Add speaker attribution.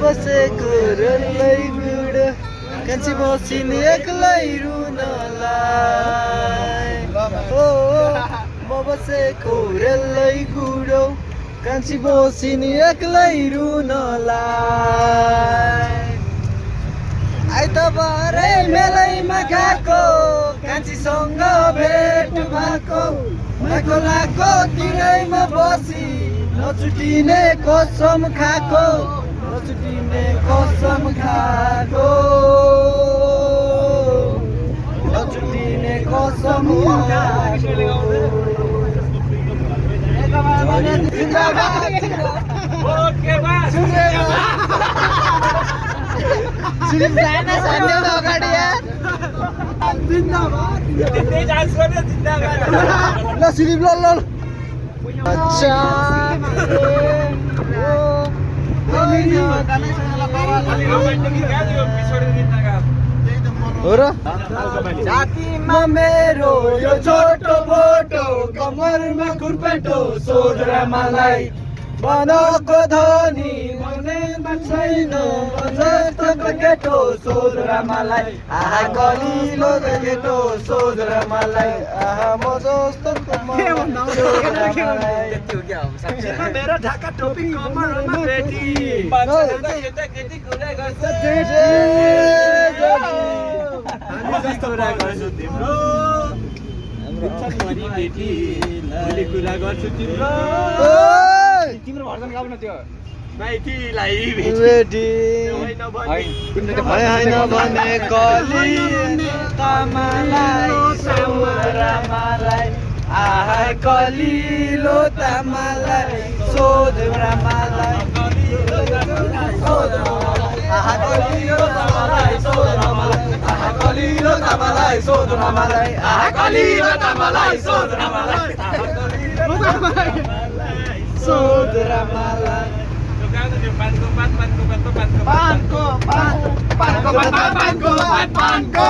Speaker 1: बसेको रेलै गुडो कान्छी बसिने एक्लै रुनलाई हो म बसेको रेलै गुडो कान्छी बसिने एक्लै रुनलाई आइतबारै मेलैमा गएको कान्छीसँग भेट भएको माको लागो तिरैमा बसी नछुटिने कसम खाएको नछुटिने कसम खाएको नछुटिने कसम खाएको ल सिलिप ल अच्छा हो र जातिमा मेरो यो छोटो बोटो कमरमा खुर्पेटो सोध्रा मलाई बनाएको धनी मनमा छैन जस्तो केटो सोध्रा मलाई आहा कलिलो केटो सोध्रा मलाई आहा म जस्तो मेरो ढाका टोपी कमरमा बेटी केटी कुरा गर्छ कुरा गर्छु तिम्रो बेटी कुरा गर्छु तिम्रो तिम्रो भर्जन गाउन त्यो माइतीलाई बेटी होइन भने कली तामालाई सामरामालाई आहा कलिलो तामालाई सोध रामालाई आहा कलिलो तामालाई सोध रामालाई आहा कलिलो तामालाई सोध रामालाई आहा कलिलो तामालाई सोध रामालाई सोध रामालाई पानको